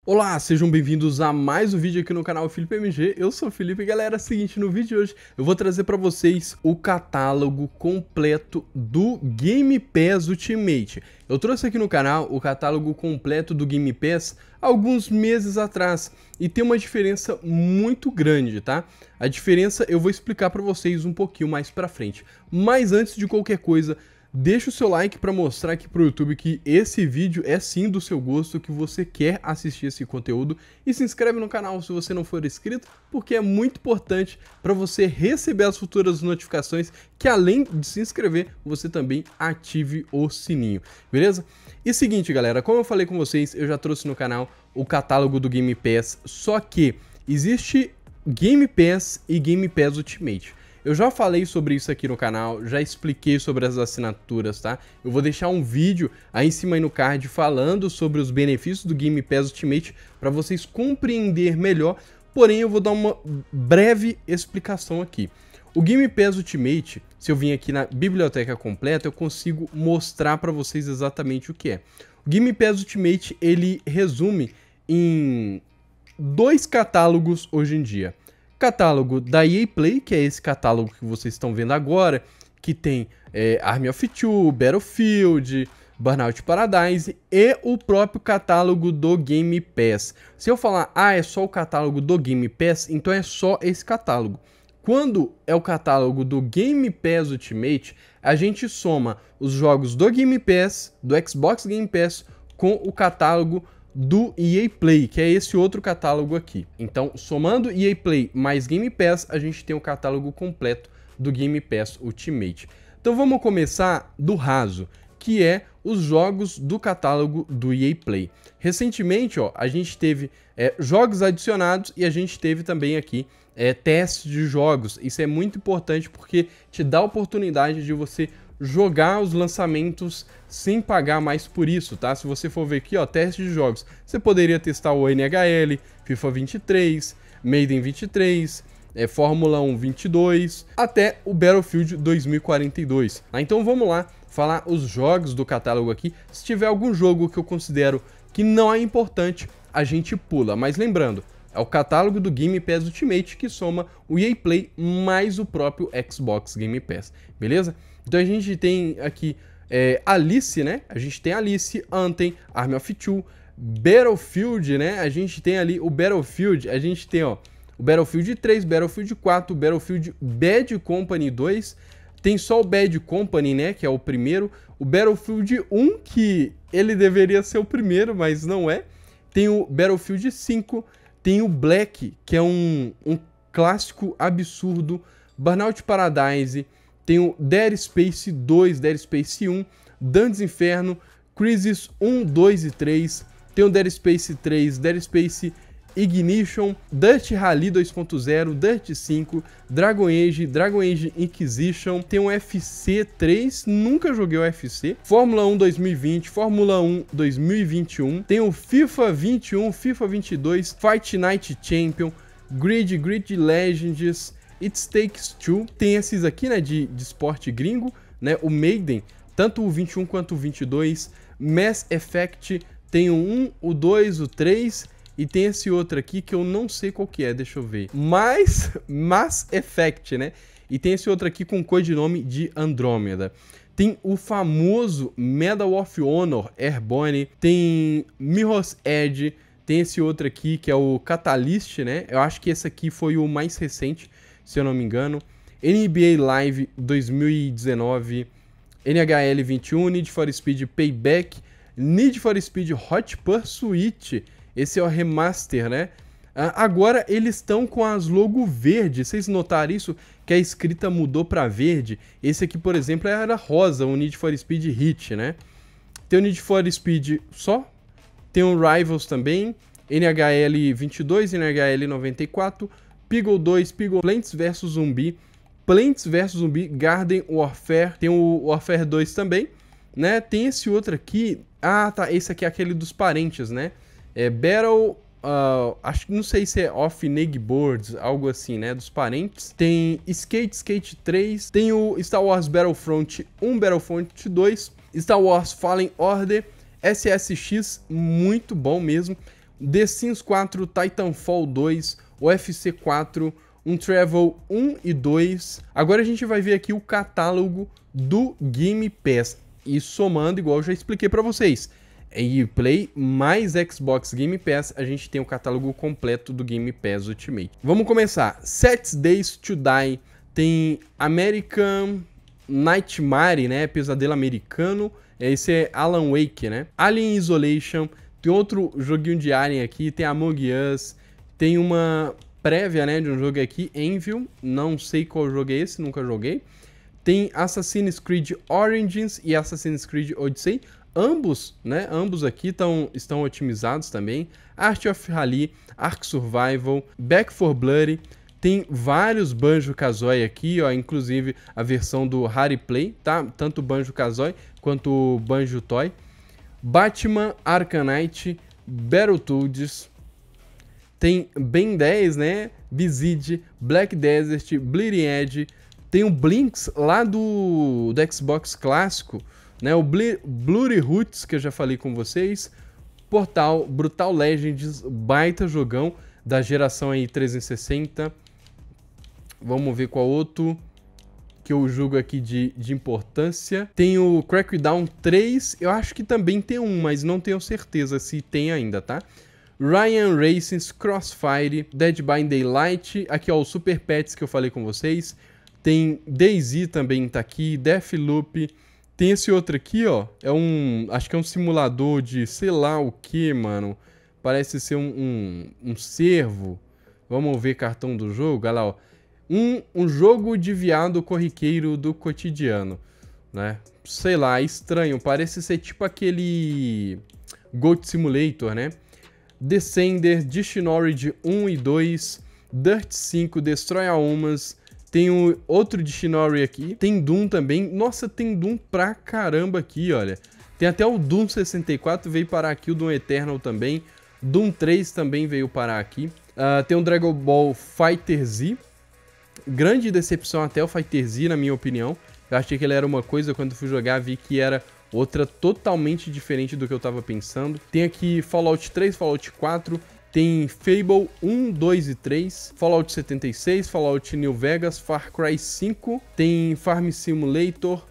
Olá, sejam bem-vindos a mais um vídeo aqui no canal Felipe MG, eu sou o Felipe. Galera, é o seguinte, no vídeo de hoje eu vou trazer para vocês o catálogo completo do Game Pass Ultimate. Eu trouxe aqui no canal o catálogo completo do Game Pass alguns meses atrás e tem uma diferença muito grande, tá? A diferença eu vou explicar para vocês um pouquinho mais para frente, mas antes de qualquer coisa, deixa o seu like para mostrar aqui pro YouTube que esse vídeo é sim do seu gosto, que você quer assistir esse conteúdo, e se inscreve no canal se você não for inscrito, porque é muito importante para você receber as futuras notificações, que além de se inscrever, você também ative o sininho, beleza? E seguinte, galera, como eu falei com vocês, eu já trouxe no canal o catálogo do Game Pass, só que existe Game Pass e Game Pass Ultimate. Eu já falei sobre isso aqui no canal, já expliquei sobre as assinaturas, tá? Eu vou deixar um vídeo aí em cima aí no card falando sobre os benefícios do Game Pass Ultimate para vocês compreender melhor, porém eu vou dar uma breve explicação aqui. O Game Pass Ultimate, se eu vim aqui na biblioteca completa, eu consigo mostrar para vocês exatamente o que é. O Game Pass Ultimate, ele resume em dois catálogos hoje em dia. Catálogo da EA Play, que é esse catálogo que vocês estão vendo agora, que tem Army of Two, Battlefield, Burnout Paradise e o próprio catálogo do Game Pass. Se eu falar, é só o catálogo do Game Pass, então é só esse catálogo. Quando é o catálogo do Game Pass Ultimate, a gente soma os jogos do Game Pass, do Xbox Game Pass, com o catálogo do EA Play, que é esse outro catálogo aqui. Então, somando EA Play mais Game Pass, a gente tem o catálogo completo do Game Pass Ultimate. Então vamos começar do raso, que é os jogos do catálogo do EA Play. Recentemente, a gente teve jogos adicionados e a gente teve também aqui testes de jogos. Isso é muito importante porque te dá a oportunidade de você jogar os lançamentos sem pagar mais por isso, tá? Se você for ver aqui, teste de jogos, você poderia testar o NHL, FIFA 23, Maiden 23, Fórmula 1 22, até o Battlefield 2042. Então vamos lá falar os jogos do catálogo aqui. Se tiver algum jogo que eu considero que não é importante, a gente pula. Mas lembrando, é o catálogo do Game Pass Ultimate que soma o EA Play mais o próprio Xbox Game Pass, beleza? Então a gente tem aqui Alice, né? A gente tem Alice, Anthem, Army of Two, Battlefield, né? A gente tem ali o Battlefield, a gente tem, o Battlefield 3, Battlefield 4, Battlefield Bad Company 2, tem só o Bad Company, né? Que é o primeiro, o Battlefield 1, que ele deveria ser o primeiro, mas não é. Tem o Battlefield 5, tem o Black, que é um clássico absurdo, Burnout Paradise, tem o Dead Space 2, Dead Space 1, Dantes Inferno, Crysis 1, 2 e 3, tem o Dead Space 3, Dead Space Ignition, Dirt Rally 2.0, Dirt 5, Dragon Age Inquisition, tem o FC 3, nunca joguei o UFC, Fórmula 1 2020, Fórmula 1 2021, tem o FIFA 21, FIFA 22, Fight Night Champion, Grid Legends, It Takes Two, tem esses aqui, né, de esporte gringo, né, o Maiden, tanto o 21 quanto o 22, Mass Effect, tem o 1, o 2, o 3, e tem esse outro aqui que eu não sei qual que é, deixa eu ver, Mass Effect, né, e tem esse outro aqui com codinome de Andrômeda. Tem o famoso Medal of Honor Airborne, tem Mirror's Edge, tem esse outro aqui que é o Catalyst, né, eu acho que esse aqui foi o mais recente, se eu não me engano, NBA Live 2019, NHL 21, Need for Speed Payback, Need for Speed Hot Pursuit, esse é o remaster, né? Agora eles estão com as logo verde, vocês notaram isso? Que a escrita mudou para verde. Esse aqui, por exemplo, era rosa, o Need for Speed Hit, né? Tem o Need for Speed só, tem o Rivals também, NHL 22, NHL 94, Peggle 2, Peggle Plants vs Zumbi, Garden Warfare, tem o Warfare 2 também, né? Tem esse outro aqui, tá, esse aqui é aquele dos parentes, né? Battle, acho que não sei se é Off Boards, algo assim, né? Dos parentes. Tem Skate 3, tem o Star Wars Battlefront 1, Battlefront 2, Star Wars Fallen Order, SSX, muito bom mesmo. The Sims 4, Titanfall 2, UFC 4, Untravel 1 e 2. Agora a gente vai ver aqui o catálogo do Game Pass. E somando, igual eu já expliquei para vocês, EA Play mais Xbox Game Pass, a gente tem o catálogo completo do Game Pass Ultimate. Vamos começar. 7 Days to Die, tem American Nightmare, né? Pesadelo Americano. Esse é Alan Wake, né? Alien Isolation, tem outro joguinho de Alien aqui, tem Among Us, tem uma prévia, né, de um jogo aqui, Anvil, não sei qual jogo é esse, nunca joguei. Tem Assassin's Creed Origins e Assassin's Creed Odyssey, ambos, né, ambos aqui estão otimizados também. Art of Rally, Ark Survival, Back 4 Blood, tem vários Banjo-Kazooie aqui, ó, inclusive a versão do Rare Play, tá? Tanto o Banjo-Kazooie quanto o Banjo-Toy. Batman Arkham Knight, Battletoads, tem Ben 10, né? Besiege, Black Desert, Bleeding Edge, tem o Blinks lá do Xbox clássico, né? O Bloody Roots, que eu já falei com vocês, Portal, Brutal Legends, baita jogão da geração aí 360. Vamos ver qual outro que eu julgo aqui de importância. Tem o Crackdown 3, eu acho que também tem um, mas não tenho certeza se tem ainda, tá? Ryan Racing, Crossfire, Dead by Daylight, aqui ó, o Super Pets que eu falei com vocês. Tem DayZ também tá aqui, Deathloop. Tem esse outro aqui, ó, acho que é um simulador de sei lá o que, mano. Parece ser um cervo. Vamos ver cartão do jogo, olha lá, ó. Um jogo de viado corriqueiro do cotidiano, né? Sei lá, estranho, parece ser tipo aquele Goat Simulator, né? Descender, Dishonored 1 e 2, Dirt 5, Destroy All Humans, tem o outro Dishonored aqui, tem Doom também, nossa, tem Doom pra caramba aqui, olha. Tem até o Doom 64, veio parar aqui, o Doom Eternal também, Doom 3 também veio parar aqui. Tem o Dragon Ball FighterZ, grande decepção até o FighterZ, na minha opinião. Eu achei que ele era uma coisa, quando fui jogar vi que era outra totalmente diferente do que eu tava pensando. Tem aqui Fallout 3, Fallout 4, tem Fable 1, 2 e 3, Fallout 76, Fallout New Vegas, Far Cry 5, tem Farm Simulator,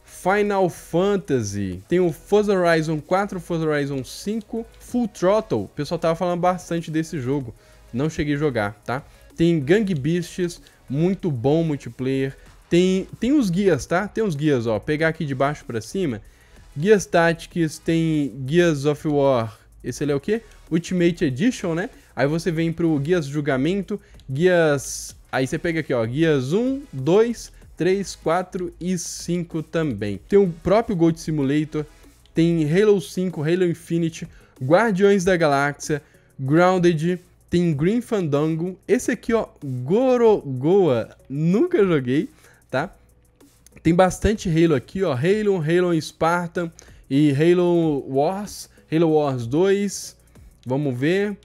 Final Fantasy, tem o Forza Horizon 4, Forza Horizon 5, Full Throttle, o pessoal tava falando bastante desse jogo, não cheguei a jogar, tá? Tem Gang Beasts, muito bom multiplayer. Tem os guias, tá? Tem os guias, ó. Pegar aqui de baixo pra cima. Guias Tactics, tem Gears of War. Esse ali é o quê? Ultimate Edition, né? Aí você vem pro Guias Julgamento, Guias... Aí você pega aqui, ó. Guias 1, 2, 3, 4 e 5 também. Tem o próprio Goat Simulator. Tem Halo 5, Halo Infinite, Guardiões da Galáxia, Grounded... Tem Green Fandango, esse aqui, ó, Gorogoa, nunca joguei, tá? Tem bastante Halo aqui, ó, Halo Spartan e Halo Wars 2, vamos ver.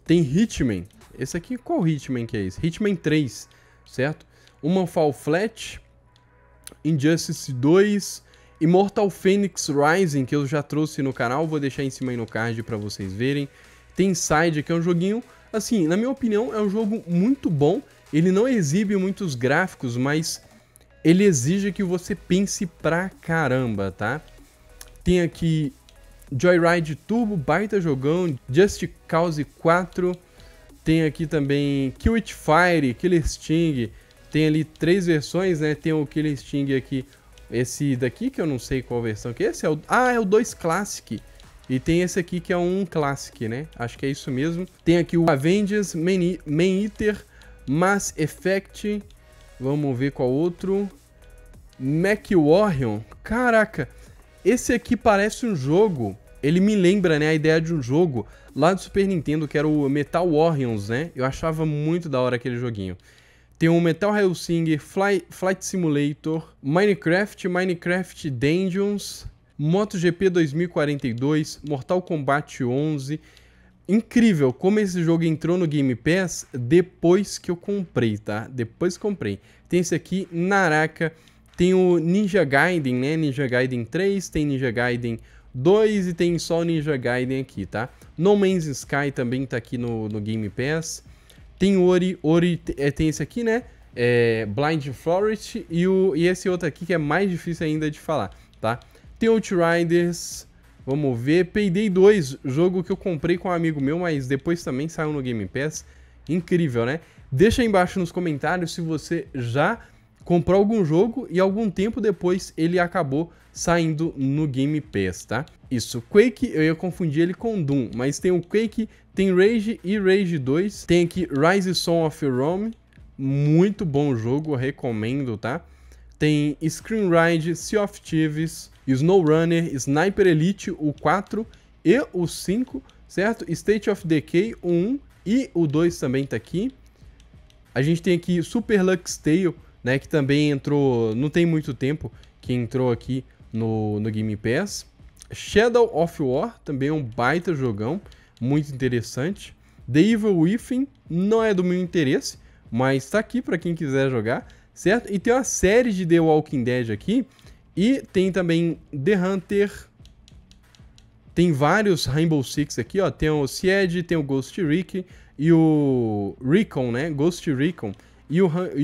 Tem Hitman, esse aqui, qual Hitman que é esse? Hitman 3, certo? Human Fall Flat, Injustice 2, Immortal Phoenix Rising, que eu já trouxe no canal, vou deixar em cima aí no card pra vocês verem. Tem Inside, que é um joguinho... Assim, na minha opinião, é um jogo muito bom. Ele não exibe muitos gráficos, mas ele exige que você pense pra caramba, tá? Tem aqui Joyride Turbo, baita jogão, Just Cause 4. Tem aqui também Kill It Fire, Killer Sting. Tem ali 3 versões, né? Tem o Killer Sting aqui, esse daqui, que eu não sei qual versão que é. Esse é o 2 Classic. E tem esse aqui que é um Classic, né? Acho que é isso mesmo. Tem aqui o Avengers, Man Eater, Mass Effect. Vamos ver qual outro. MechWarrior. Caraca, esse aqui parece um jogo. Ele me lembra, né, a ideia de um jogo lá do Super Nintendo, que era o Metal Warriors, né? Eu achava muito da hora aquele joguinho. Tem o Metal Hellsinger, Flight Simulator, Minecraft Dungeons... MotoGP 2042, Mortal Kombat 11. Incrível como esse jogo entrou no Game Pass depois que eu comprei, tá? Depois que comprei. Tem esse aqui, Naraka. Tem o Ninja Gaiden, né? Ninja Gaiden 3, tem Ninja Gaiden 2 e tem só o Ninja Gaiden aqui, tá? No Man's Sky também tá aqui no Game Pass. Tem Ori tem esse aqui, né? Blind Forest e esse outro aqui que é mais difícil ainda de falar, tá? Tem Outriders, vamos ver, Payday 2, jogo que eu comprei com um amigo meu, mas depois também saiu no Game Pass. Incrível, né? Deixa aí embaixo nos comentários se você já comprou algum jogo e algum tempo depois ele acabou saindo no Game Pass, tá? Isso, Quake, eu ia confundir ele com Doom, mas tem o Quake, tem Rage e Rage 2, tem aqui Rise Son of Rome, muito bom jogo, eu recomendo, tá? Tem Screen Ride, Sea of Thieves, SnowRunner, Sniper Elite, o 4 e o 5, certo? State of Decay, o 1 e o 2 também tá aqui. A gente tem aqui Super Lux Tale, né, que também entrou, não tem muito tempo que entrou aqui no Game Pass. Shadow of War, também é um baita jogão, muito interessante. The Evil Within, não é do meu interesse, mas tá aqui para quem quiser jogar, certo? E tem uma série de The Walking Dead aqui, e tem também The Hunter, tem vários Rainbow Six aqui, ó, tem o Siege, tem o Ghost Recon e o Recon, né, Ghost Recon, e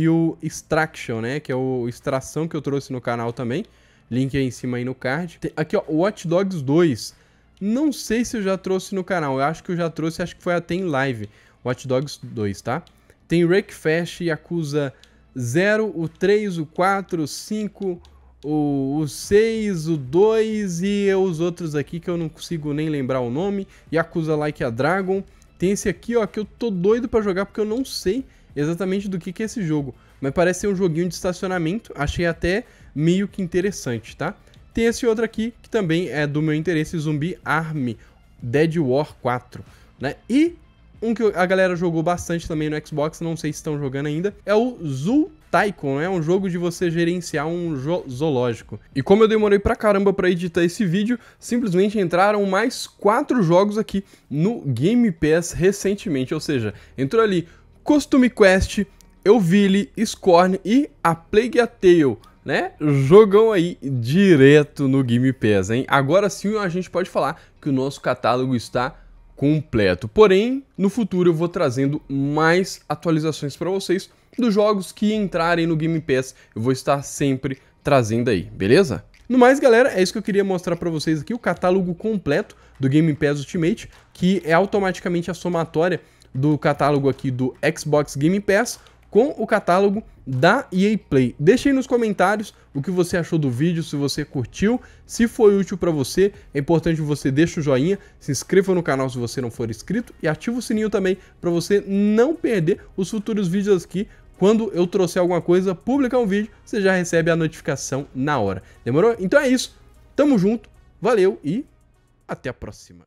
o Extraction, né, que é o Extração que eu trouxe no canal também, link aí em cima aí no card. Tem aqui, ó, Watch Dogs 2, não sei se eu já trouxe no canal, eu acho que eu já trouxe, acho que foi até em live, Watch Dogs 2, tá? Tem Wreckfest, Yakuza 0, o 3, o 4, o 5, o 6, o 2 e os outros aqui que eu não consigo nem lembrar o nome. Yakuza Like a Dragon. Tem esse aqui, ó, que eu tô doido pra jogar porque eu não sei exatamente do que é esse jogo. Mas parece ser um joguinho de estacionamento, achei até meio que interessante, tá? Tem esse outro aqui que também é do meu interesse, Zombie Army Dead War 4, né? E um que a galera jogou bastante também no Xbox, não sei se estão jogando ainda, é o Zoo Tycoon, é um jogo de você gerenciar um zoológico. E como eu demorei pra caramba pra editar esse vídeo, simplesmente entraram mais 4 jogos aqui no Game Pass recentemente, ou seja, entrou ali Costume Quest, Euville, Scorn e A Plague Tale, né? Jogão aí direto no Game Pass, hein? Agora sim a gente pode falar que o nosso catálogo está completo. Porém, no futuro eu vou trazendo mais atualizações para vocês dos jogos que entrarem no Game Pass. Eu vou estar sempre trazendo aí, beleza? No mais, galera, é isso que eu queria mostrar para vocês aqui, o catálogo completo do Game Pass Ultimate, que é automaticamente a somatória do catálogo aqui do Xbox Game Pass com o catálogo da EA Play. Deixa aí nos comentários o que você achou do vídeo, se você curtiu, se foi útil para você. É importante que você deixe o joinha, se inscreva no canal se você não for inscrito e ativa o sininho também para você não perder os futuros vídeos aqui. Quando eu trouxer alguma coisa, publicar um vídeo, você já recebe a notificação na hora. Demorou? Então é isso. Tamo junto, valeu e até a próxima.